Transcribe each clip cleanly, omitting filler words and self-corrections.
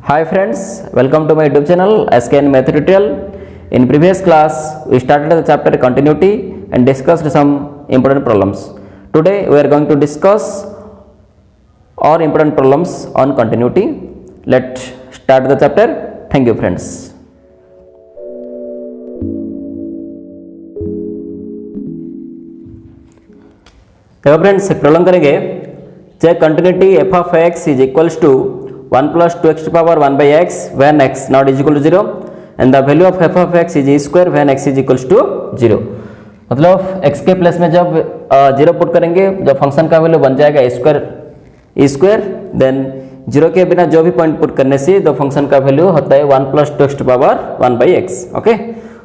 Hi friends, welcome to my YouTube channel SKN Math Tutorial. In previous class, we started the chapter continuity and discussed some important problems. Today we are going to discuss all important problems on continuity. Let's start the chapter. Thank you friends. देखो friends problem करेंगे check continuity f of x is equals to 1 plus 2x to power 1 by x when x not is equal to 0 and the value of f of x is e square when x is equals to 0. मतलब x के place में जब 0 put करेंगे जब function का value बन जाएगा e square then 0 के बिना जो भी पॉइंट पुट करने से तो फंक्शन का वैल्यू होता है 1 plus 2x to power 1 by x. Okay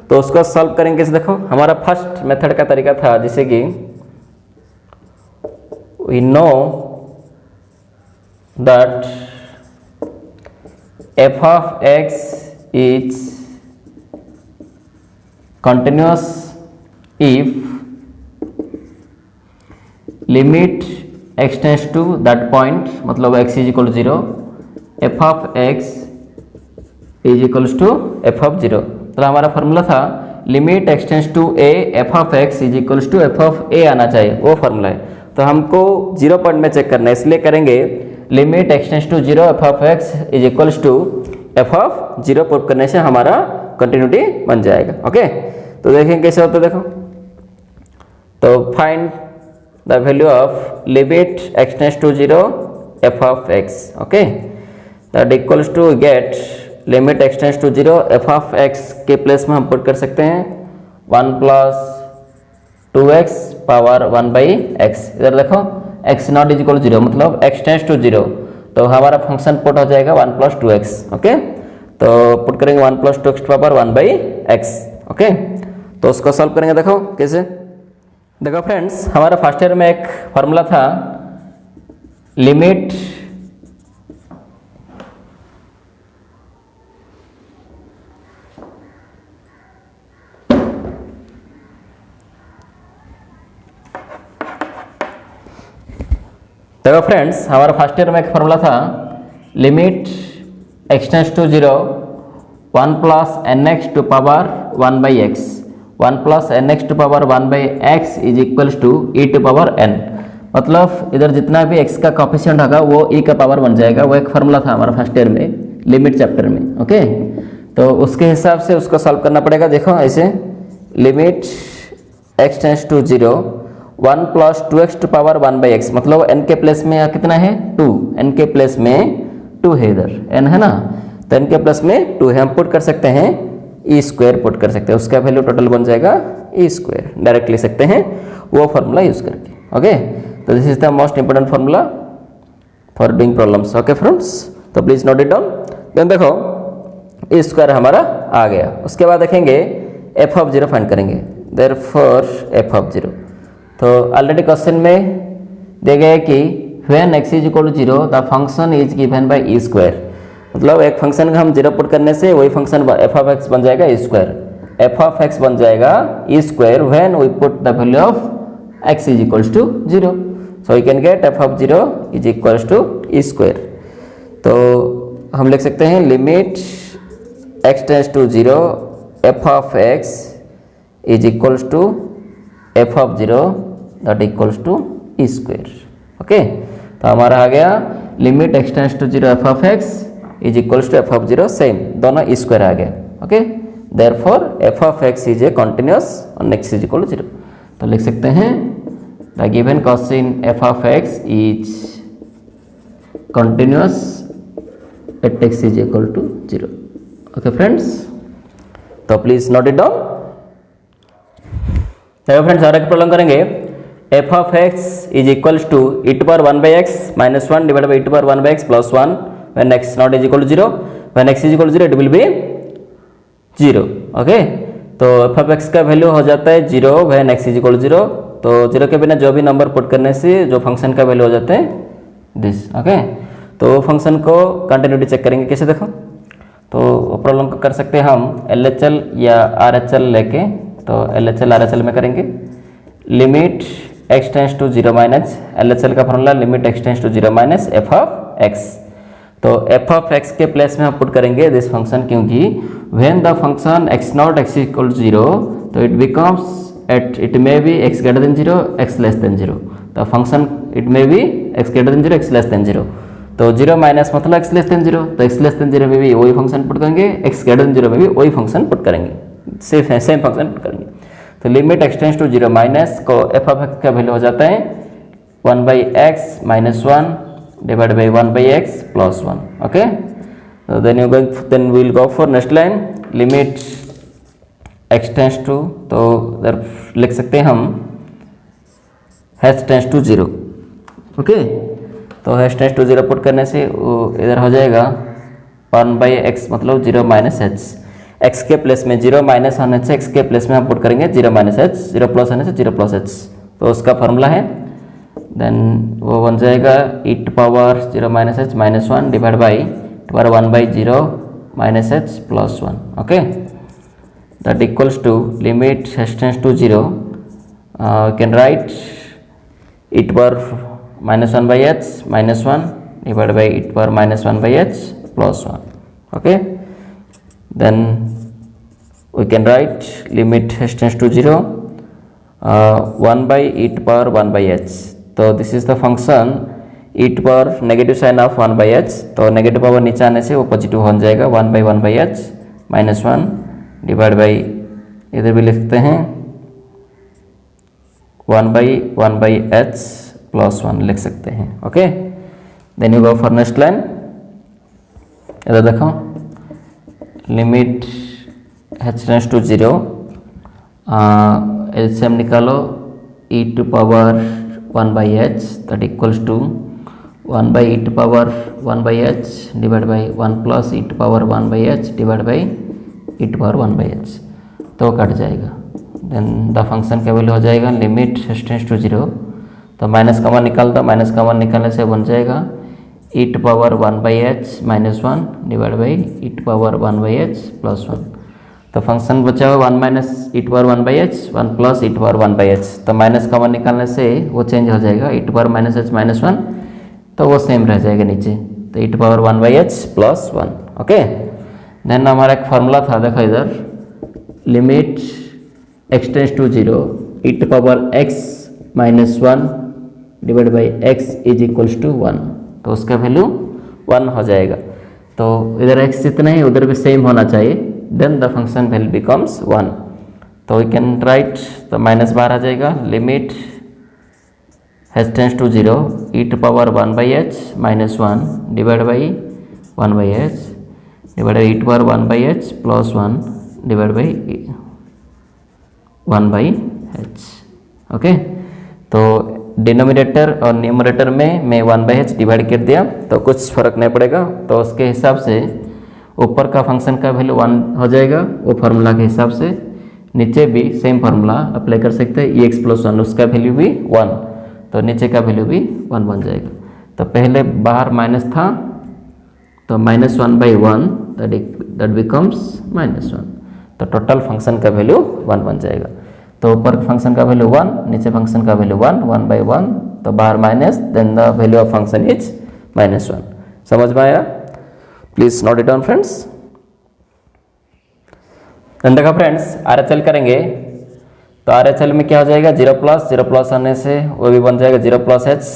तो उसको सॉल्व करेंगे. देखो हमारा फर्स्ट मेथड का तरीका था जैसे कि we know that f of x is continuous if limit x tends to that point मतलब x is equal to 0 f of x is equals to f of 0. तो हमारा फॉर्मूला था limit x tends to a f of x is equals to f of a आना चाहिए, वो formula है. तो हमको 0 पॉइंट में चेक करना है इसलिए करेंगे limit x tends to 0 f of x is equals to f of 0 put करने से हमारा कंटिन्यूटी बन जाएगा. ओके तो देखें कैसे होता है. देखो तो find the value of limit x tends to 0 f of x. Okay that equals to get limit x tends to 0 f of x के प्लेस में हम पुट कर सकते हैं 1 plus 2x power 1 by x. इधर देखो x नॉट इज इक्वल 0 मतलब x tends to 0 तो हमारा फंक्शन पुट हो जाएगा 1 plus 2x. ओके तो पुट करेंगे 1 plus 2x power 1 by x. Okay तो उसको सॉल्व करेंगे. देखो कैसे. देखो फ्रेंड्स हमारा फर्स्ट ईयर में एक फार्मूला था लिमिट देखो फ्रेंड्स हमारा फर्स्ट ईयर में एक फार्मूला था limit x tends to 0 1 plus nx to power 1 by x 1 plus nx to power 1 by x is equals to e to power n. मतलब इधर जितना भी x का कोफिशिएंट होगा वो e का पावर बन जाएगा. वो एक फार्मूला था हमारा फर्स्ट ईयर में लिमिट चैप्टर में. ओके तो उसके हिसाब से उसको सॉल्व करना पड़ेगा. देखो ऐसे limit x tends to 0 1 plus 2x to power 1 by x मतलब n के प्लेस में कितना है 2 n के प्लेस में 2 है इधर n है ना तो n के प्लेस में 2 है. हम पुट कर सकते हैं e स्क्वायर पुट कर सकते हैं उसका वैल्यू टोटल बन जाएगा e स्क्वायर डायरेक्ट ले सकते हैं वो फार्मूला यूज करके. ओके तो this is the most important formula for doing problems. Okay friends तो please note it down. Then देखो e स्क्वायर हमारा आ गया. उसके बाद देखेंगे f of 0 फाइंड करेंगे. देयरफॉर f of 0 तो ऑलरेडी क्वेश्चन में दिया गया है कि when x is equal to 0 the function is given by e square मतलब एक फंक्शन का हम 0 पुट करने से वही फंक्शन f of x बन जाएगा e square. f of x बन जाएगा e square when we put the value of x is equals to 0. So we can get f of 0 is equals to e square. तो हम लिख सकते हैं limit x tends to 0 f of x is equals to f of 0 that equals to e square. Okay तो हमारा आ गया limit x tends to 0 f of x is equals to f of 0 same दोनों e square आ गया. Okay therefore f of x is a continuous और x is equal to 0. तो लिख सकते हैं the given question f of x is continuous at x is equal to 0. Okay friends तो please note it down. देखो friends और एक problem करेंगे f of x is equals to e to power 1 by x minus 1 divide by e to power 1 by x plus 1 when x not is equal to 0 when x is equal to 0 it will be 0. Okay तो f of x का value हो जाता है 0 when x is equal to 0 तो 0 के बिना जो भी नंबर पुट करने से जो फंक्शन का वैल्यू हो जाता है दिस. ओके तो फंक्शन को कंटिन्यूटी चेक करेंगे कैसे. देखो तो प्रॉब्लम को कर सकते हैं हम LHL या RHL लेके. तो LHL RHL में करेंगे limit x tends to 0 minus LHL का formula limit x tends to 0 minus f of x. तो एफ ऑफ एक्स के प्लेस में हम पुट करेंगे दिस फंक्शन, क्योंकि when the function x not x equal 0 तो it becomes at it may be x greater than 0 x less than 0। तो function it may be x greater than 0 x less than 0। तो 0 minus मतलब x less than 0, तो x less than 0 में भी वही function put करेंगे, x greater than 0 में भी वही फंक्शन पुट करेंगे, सेम फंक्शन पुट करेंगे। तो limit x tends to 0 minus को एफ ऑफ एक्स का वैल्यू हो जाता है 1/x - 1 divided by 1/x plus 1. Okay, so then we will go for next line, limit x tends to, तो इधर लिख सकते हैं हम h tends to 0. ओके, तो h tends to 0 पुट करने से इधर हो जाएगा 1/x मतलब 0 माइनस h। x के प्लेस में 0 माइनस होने से x के प्लेस में हम पुट करेंगे 0 माइनस h, 0 प्लस होने से 0 प्लस h। तो उसका फॉर्मूला है, देन वो बन जाएगा e to power 0 minus h minus 1 divide by power 1/0 minus h plus 1। Okay, that equals to limit h tends to 0, can write e to power -1/h minus 1 divide by e to power -1/h plus 1। Okay, then we can write limit h tends to 0, 1/e to power 1/h। तो this is the function e to power negative sign of 1/h, तो negative power नीचे आने से वो positive हो जाएगा 1/1/h minus 1 divide by, इधर भी लिखते हैं 1/1/h प्लस 1 लिख सकते हैं। Okay, then you go for next line. इधर देखो, limit h tends to 0, LCM निकालो e to power 1/h that equals to 1/e to power 1/h divide by 1 plus e to power 1/h divide by e to power 1/h, तो cut जाएगा। Then the function का value हो जाएगा limit h tends to 0, तो minus common निकाल दो, minus common निकालने से बन जाएगा e to power 1/h minus 1 divide by e to power 1/h plus 1। तो फंक्शन बचा हुआ 1 minus e to power 1/h 1 plus e to power 1/h, तो माइनस कॉमन निकालने से वो चेंज हो जाएगा e to power -h minus 1, तो वो सेम रह जाएगा नीचे, तो e to power 1/h plus 1। Okay, then हमारा एक फार्मूला था, देखो इधर, limit x tends to 0 e to power x minus 1 divide by x is equals to 1, तो उसका वैल्यू 1 हो जाएगा। तो इधर x जितना है उधर भी सेम होना चाहिए, then the function value becomes 1। तो वी कैन राइट, तो माइनस बाहर आ जाएगा, limit h tends to 0 e to power 1/h minus 1 divide by 1/h divide by e to power 1/h plus 1 divide by 1/h। Okay, तो denominator और numerator में मैं 1/h divide कर दिया, तो कुछ फर्क नहीं पड़ेगा, तो उसके हिसाब से ऊपर का फंक्शन का वैल्यू 1 हो जाएगा, वो फार्मूला के हिसाब से नीचे भी सेम फार्मूला अप्लाई कर सकते हैं, ex प्लस 1 उसका वैल्यू भी 1, तो नीचे का वैल्यू भी 1 बन जाएगा। तो पहले बाहर माइनस था, तो -1/1 दैट बिकम्स -1, तो टोटल फंक्शन का वैल्यू 1 बन जाएगा। तो ऊपर फंक्शन का वैल्यू 1, नीचे फंक्शन का वैल्यू 1, 1/1, तो बाहर minus, then the value of function is -1। समझ में आया? Please note it down friends. देन देखो फ्रेंड्स, RHL करेंगे, तो RHL में क्या हो जाएगा, 0 प्लस होने से वो भी बन जाएगा 0 प्लस h,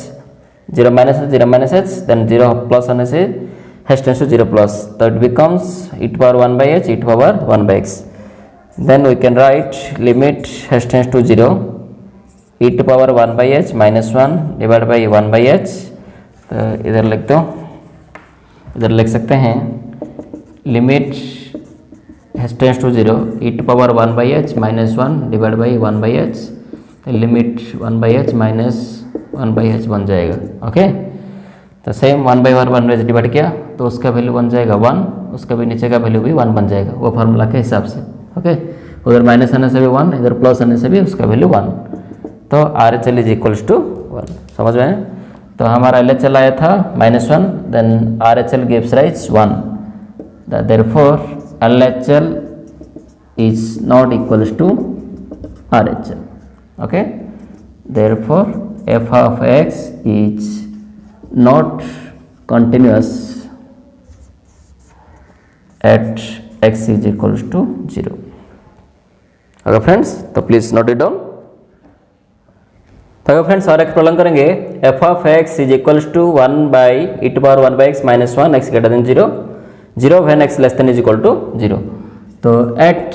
0 माइनस h, देन 0 प्लस होने से h टेंड्स टू 0 प्लस, तो it becomes e to power 1/h e to power 1/x। Then we can write limit h tends to 0 e to power 1/h minus 1 divided by 1/h, तो इधर लिख दो, इधर लिख सकते हैं limit h tends to 0 e to power 1/h minus 1 divided by 1/h, तो limit 1/h minus 1/h बन जाएगा। ओके, तो सेम 1/1 डिवाइड किया, तो उसका वैल्यू बन जाएगा 1, उसका भी नीचे का वैल्यू भी 1 बन जाएगा, वो फार्मूला के हिसाब से। ओके, उधर माइनस आने से भी 1, इधर प्लस आने से भी उसका वैल्यू 1, तो RHL इज इक्वल्स टू 1। समझ में? तो हमारा LHL आया था -1, देन RHL gives rise 1, therefore LHL is not equals to RHL। Okay, therefore f of x is not continuous at x is equals to 0। Okay friends, तो please note it down. तो friends और एक problem करेंगे, f of x is equals to 1 by e to power 1 by x minus 1 x greater than 0 0 when x less than is equal to 0। तो at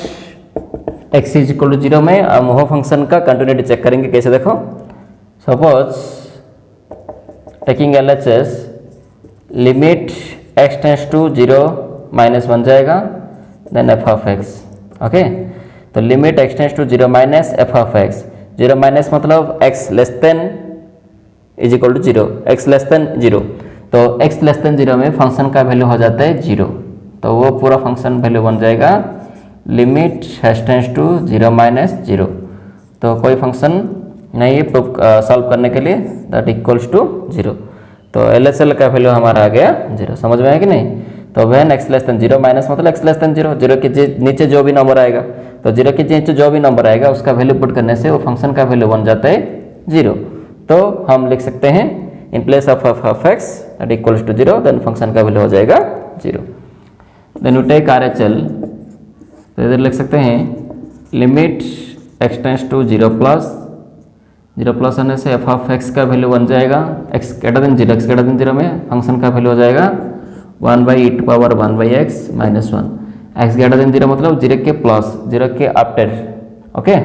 x is equal to 0 में हम वो function का continuity check करेंगे। कैसे देखो, suppose taking LHS limit x tends to 0 minus 1 जाएगा, then f of x. Okay, तो limit x tends to 0 minus f of x, 0 minus मतलब x less than is equal to 0, x less than 0। तो x less than 0 में function का value हो जाता है 0, तो वो पूरा फंक्शन वैल्यू बन जाएगा limit h tends to 0 minus 0। तो कोई फंक्शन नहीं है प्रूफ सॉल्व करने के लिए दैट इक्वल्स टू 0। तो LHS का वैल्यू हमारा आ गया 0। समझ में आया कि नहीं? तो when x less than 0 minus मतलब एक्स लेस देन 0, 0 के नीचे जो भी नंबर आएगा, तो 0 के नीचे जो भी नंबर आएगा उसका वैल्यू पुट करने से वो फंक्शन का वैल्यू बन जाता है 0। तो हम लिख सकते हैं in place of of x that equals to 0, then function का वैल्यू हो जाएगा 0। देन यू टेक RHL, तो इधर लिख सकते हैं limit x tends to 0 plus होने से एफ ऑफ एक्स का वैल्यू बन जाएगा x greater than 0, x greater than 0 में फंक्शन का वैल्यू हो जाएगा 1 by e to power 1 by x minus 1, x greater than 0 मतलब 0 के प्लस 0 के आफ्टर। ओके,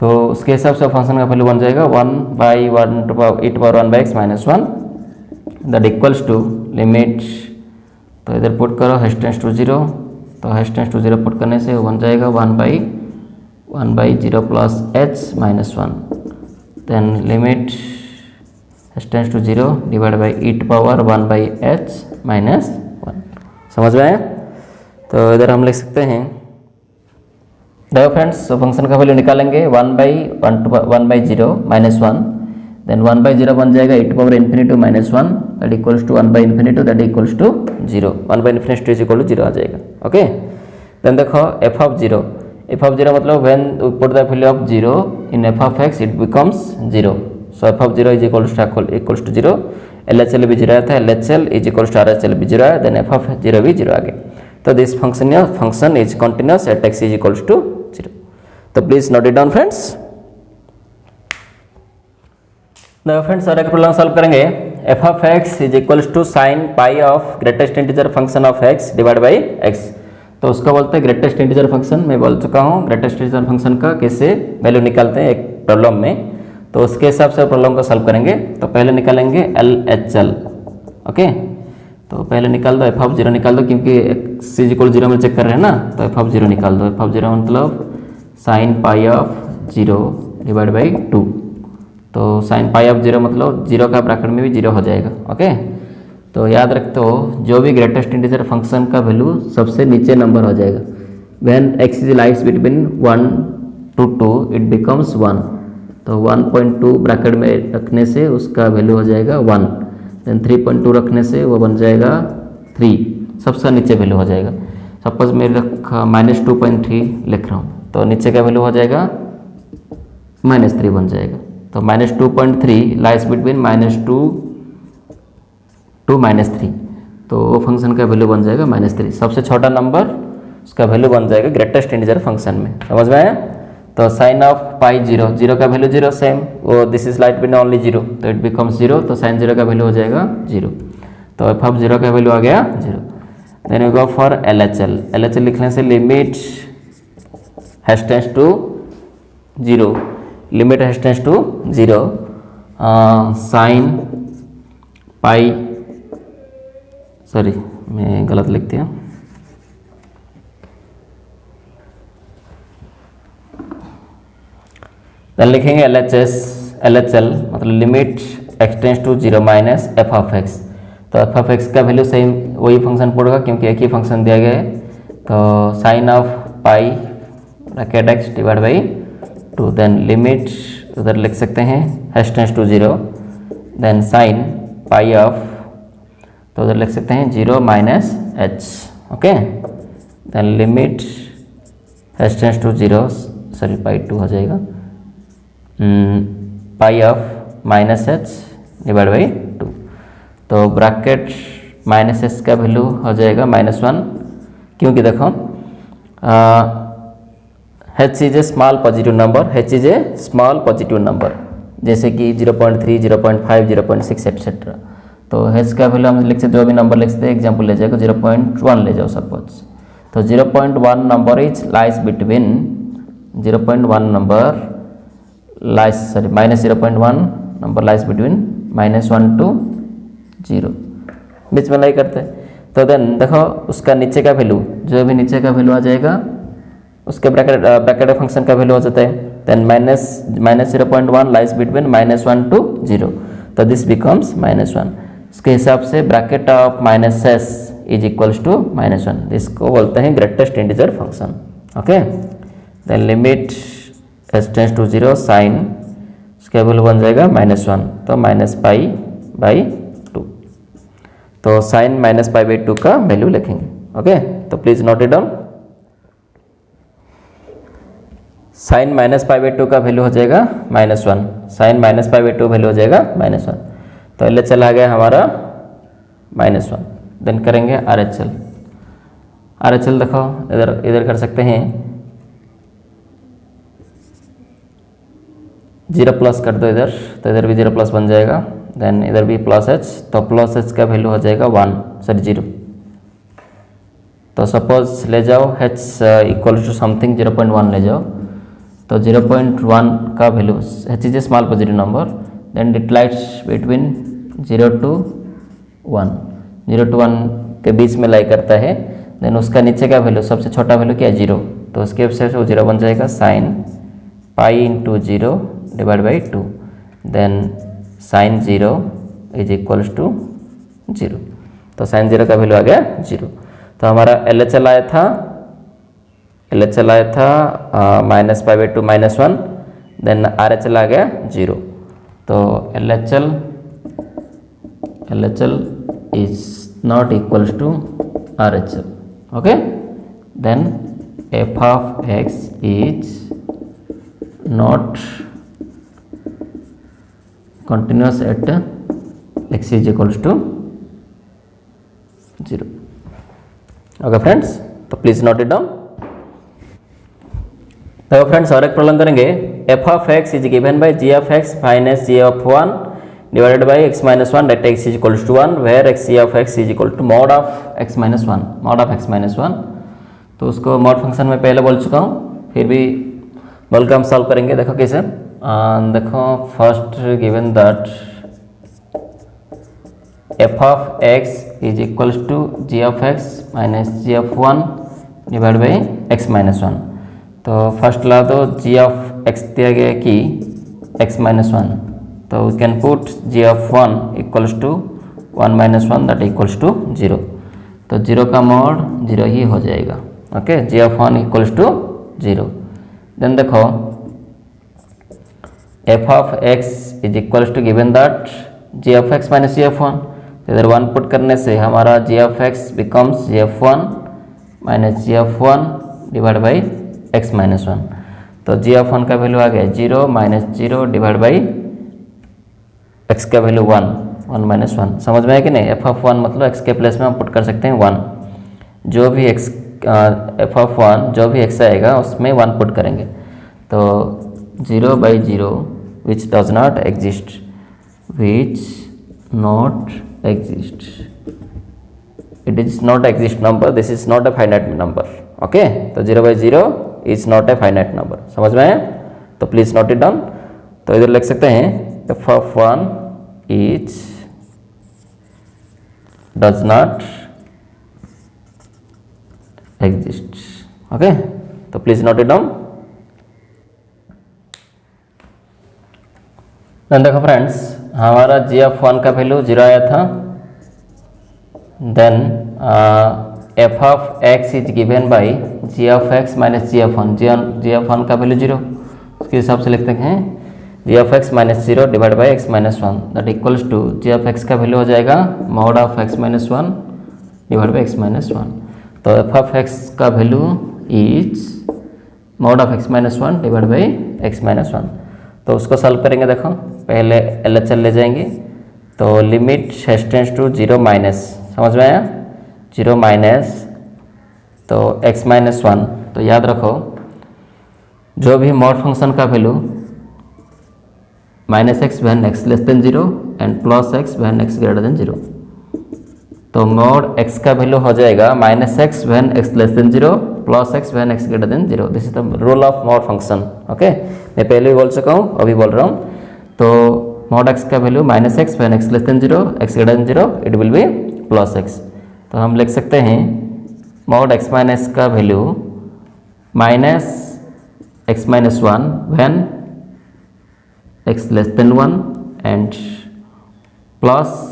तो उसके हिसाब से फंक्शन का वैल्यू बन जाएगा 1 by 1 e to power 1 by x minus 1 that equals to limit, तो इधर पुट करो हैश टेंस टू 0, तो हैश टेंस टू 0 पुट करने से वो बन जाएगा 1 by 0 plus h minus 1, then limit h tends to 0 divide by e to power 1 by h minus 1। समझ में आया? तो इधर हम लिख सकते हैं, देखो फ्रेंड्स, तो फंक्शन का वैल्यू निकालेंगे 1 बाई 0 माइनस 1, देन 1 बाई 0 बन जाएगा e to power infinity minus 1 that equals to 1 by infinity that equals to 0, 1 by infinity is equal to 0 आ जाएगा। ओके, देन देखो एफ ऑफ 0 मतलब when we put the value of 0 in f of x it becomes 0, so f of 0 is equals to 0, LHL भी 0 आया था, LHL is equals to RHL भी 0 आया, then f of 0 भी 0 आ गया। तो this function is continuous at x is equals to 0। तो please note it down friends. देखो फ्रेंड्स और एक प्रॉब्लम सॉल्व करेंगे, f of x is equals to sine pi of greatest integer function of x divide by x. तो उसको बोलते हैं greatest integer function. मैं बोल चुका हूँ ग्रेटेस्ट इंटीजर फंक्शन का कैसे वैल्यू निकालते हैं एक प्रॉब्लम में, तो उसके हिसाब से प्रॉब्लम को सॉल्व करेंगे। तो पहले निकालेंगे LHL। ओके, तो पहले निकाल दो एफ ऑफ 0 निकाल दो, क्योंकि एक्स इज इक्वल 0 में चेक कर रहे हैं ना, तो एफ ऑफ 0 निकाल दो। एफ ऑफ 0 मतलब sign pi of 0 divide by 2, तो साइन पाई ऑफ 0 मतलब 0 का ब्रैकेट में भी 0 हो जाएगा। ओके, तो याद रखते हो जो भी ग्रेटेस्ट इंटीजर फंक्शन का वैल्यू सबसे नीचे नंबर हो जाएगा। When x is lies between 1 to 2 it becomes 1, तो 1.2 ब्रैकेट में रखने से उसका वैल्यू हो जाएगा 1, देन 3.2 रखने से वो बन जाएगा 3, सबसे नीचे वैल्यू हो जाएगा। सपोज मैं रखा -2.3 लिख रहा हूँ, तो नीचे का वैल्यू हो जाएगा -3 बन जाएगा। तो -2.3 लाइज बिटवीन -2 to -3, तो वो फंक्शन का वैल्यू बन जाएगा -3, सबसे छोटा नंबर उसका वैल्यू बन जाएगा ग्रेटेस्ट इंटीजर फंक्शन में। समझ में आया? तो साइन ऑफ पाई 0 का वैल्यू 0 सेम, वो this is light bin only 0, तो इट बिकम्स 0, तो साइन 0 का वैल्यू हो जाएगा 0, तो एफ ऑफ 0 का वैल्यू आ गया 0। Then we go for LHL लिखने से limit h tends to 0, limit h tends to 0 sine pi, sorry मैं गलत लिख दिया, देन लिखेंगे LHL मतलब limit x tends to 0 minus f of x. तो एफ ऑफ एक्स का वैल्यू सेम वही फंक्शन पड़ेगा क्योंकि एक ही फंक्शन दिया गया है। तो sine of pi bracket x divide by 2, then limit उधर लिख सकते हैं h tends to 0, then sine pi of, तो उधर लिख सकते हैं 0 minus h. Okay, then limit h tends to 0, sorry pi 2 हो जाएगा, pi of minus h divide by 2, तो ब्रैकेट माइनस एच का वैल्यू हो जाएगा -1, क्योंकि देखो h is a small positive number, h is a small positive number, जैसे कि 0.3, 0.5, 0.6 एक्सेट्रा। तो h का वैल्यू हम लिख सकते, जो भी नंबर लिख सकते हैं, एग्जाम्पल ले जाएगा 0.1 ले जाओ सपोज। तो 0.1 number is lies between 0.1 number lies sorry -0.1 number lies between -1 to 0, बीच में लाई करते हैं। तो देन देखो उसका नीचे का वैल्यू, जो भी नीचे का वैल्यू आ जाएगा उसके ब्रैकेट फंक्शन का वैल्यू हो जाता है। देन -0.1 लाइज बिटवीन -1 to 0, तो दिस बिकम्स -1। इसके हिसाब से bracket of -s is equals to -1, इसको बोलते हैं greatest integer function. Okay, then limit s tends to 0 sine उसका वैल्यू बन जाएगा -1, तो -π/2। तो साइन -π/2 का वैल्यू लिखेंगे। ओके, तो please note it down. Sine -π/2 का वैल्यू हो जाएगा -1, साइन -π/2 वैल्यू हो जाएगा -1। तो LHL आ गया हमारा -1। देन करेंगे RHL। RHL देखो इधर कर सकते हैं, 0 प्लस कर दो इधर, तो इधर भी 0 प्लस बन जाएगा। देन इधर भी +h, तो +h का वैल्यू हो जाएगा 0। तो सपोज ले जाओ h इक्वल टू समथिंग 0.1 ले जाओ, तो 0.1 का value, h is a small positive number, then it lies between 0 to 1, 0 to 1 के बीच में लाई करता है। देन उसका नीचे का वैल्यू, सबसे छोटा वैल्यू क्या है 0, तो उसके हिसाब से वो 0 बन जाएगा, sine π/0 / 2, then sine 0 is equals to 0। तो साइन 0 का वैल्यू आ गया 0। तो हमारा LHL आया था -π/2 -1, देन RHL आ गया 0। तो LHL is not equals to RHL. Okay, then f of x is not continuous at x is equals to 0. Okay friends, तो प्लीज नोट इट डाउन। तो फ्रेंड्स और एक प्रॉब्लम करेंगे, f of x is given by g of x minus g of 1 divided by x minus 1 that x is equals to 1, where x of x is equal to mod of x minus 1, mod of x minus 1। तो उसको mod function में पहले बोल चुका हूँ, फिर भी बोल के हम सॉल्व करेंगे। देखो कैसे, देखो first given that f of x is equals to g of x minus g of 1 divided by x minus 1। तो फर्स्ट ला दो g of x दिया गया कि x minus 1, तो we can put g of 1 equals to 1 minus 1 that equals to 0। तो 0 का mode 0 ही हो जाएगा। Okay, g of 1 equals to 0। Then देखो f of x is equals to given that g of x minus g of 1, तो इधर 1 put करने से हमारा g of x becomes g of 1 minus g of 1 divided by x minus 1। तो g of 1 का value आ गया 0 minus 0 divided by x का वैल्यू 1 minus 1। समझ में है कि नहीं? f of 1 मतलब x के प्लेस में हम पुट कर सकते हैं 1, जो भी x f of 1 जो भी x आएगा उसमें 1 पुट करेंगे। तो 0/0 which does not exist, it is not exist number, this is not a finite number। Okay, तो 0/0 is not a finite number। समझ में है? तो प्लीज नोट इट डाउन। तो इधर लिख सकते हैं f of 1 is does not exist। Okay, तो प्लीज नोट इट डाउन। देखो फ्रेंड्स, हमारा g of 1 का वैल्यू 0 आया था। Then f of x is given by g of x minus g of 1, g of 1 का वैल्यू 0, उसके हिसाब से लिखते हैं g of x minus 0 divide by x minus 1 that equals to g of x का value हो जाएगा mod of x minus 1 divide by x minus 1। तो f of x का value is mod of x minus 1 divide by x minus 1। तो उसको solve करेंगे। देखो पहले LHL ले जाएंगे, तो लिमिट टेंड्स टू 0 माइनस, समझ में आया? 0 माइनस तो x माइनस वन। तो याद रखो जो भी मॉड फंक्शन का value minus x when x less than zero and plus x when x greater than zero. तो मॉड एक्स का वैल्यू हो जाएगा minus x when x less than zero plus x when x greater than zero. This is the rule of mod function. Okay, मैं पहले भी बोल चुका हूँ, अभी बोल रहा हूँ। तो मॉड एक्स का value minus x when x less than zero x greater than zero it will be plus x. तो हम लिख सकते हैं मॉड एक्स माइनस का value minus x minus one when x less than one and plus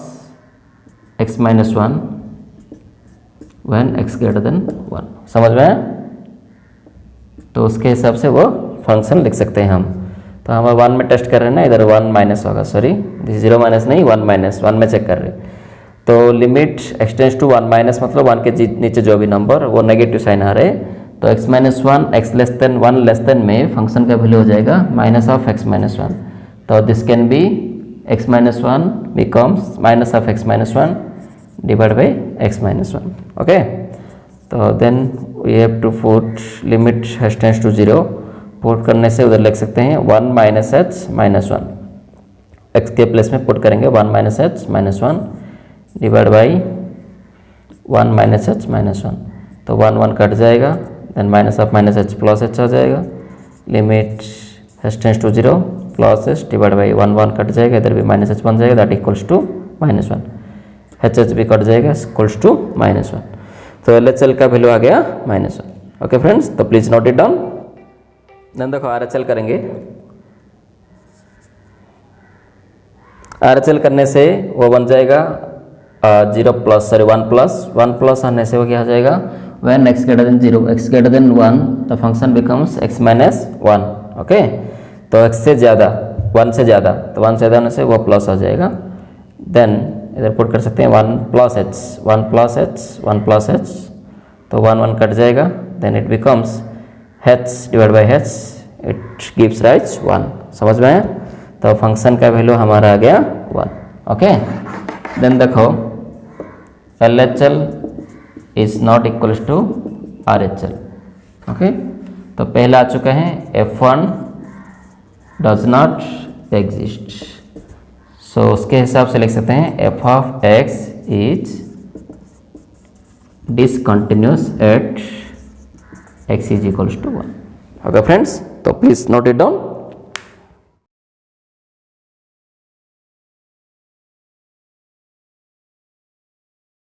x minus one when x greater than one. समझ में आया? तो उसके हिसाब से वो फंक्शन लिख सकते हैं हम। तो हम वन में टेस्ट कर रहे हैं ना, इधर वन माइनस होगा, सॉरी जीरो माइनस नहीं, वन माइनस, वन में चेक कर रहे हैं। तो limit x tends to one minus मतलब वन के नीचे जो भी नंबर वो नेगेटिव साइन आ रहे। तो x minus one x less than one less than में फंक्शन का वैल्यू हो जाएगा minus of x minus one. तो this can be x minus one becomes minus of x minus one divide by x minus one. Okay, तो then we have to put limit x tends to zero. Put करने से उधर लिख सकते हैं one minus h minus one, x के place में put करेंगे one minus h minus one divide by one minus h minus one. तो वन वन कट जाएगा, then minus of minus h plus h आ जाएगा। Limit x tends to zero plus h divide by one one cut जाएगा, इधर भी minus h बन जाएगा, that equals to minus one. H h भी कट जाएगा, इक्वल्स टू माइनस वन। तो एल एच एल का वैल्यू आ गया माइनस वन। ओके फ्रेंड्स, तो please note it down. Then देखो आर एच एल करेंगे। आर एच एल करने से वो बन जाएगा zero plus sorry one plus आने से वो क्या हो जाएगा when x greater than zero x greater than one the function becomes x minus one. Okay, तो एक्स से ज़्यादा वन से ज़्यादा, तो वन से ज़्यादा होने से वो प्लस आ जाएगा। देन इधर पुट कर सकते हैं one plus h one plus h one plus h, तो वन वन कट जाएगा, then it becomes h divide by h, it gives rise one. समझ में आया? तो फंक्शन का वैल्यू हमारा आ गया वन। ओके, देन देखो L H L is not equals to R H L. Okay, तो पहला आ चुका है f one does not exist. So उसके हिसाब से लिख सकते हैं f of x is discontinuous at x is equals to one. Okay friends, तो प्लीज नोट इट डाउन।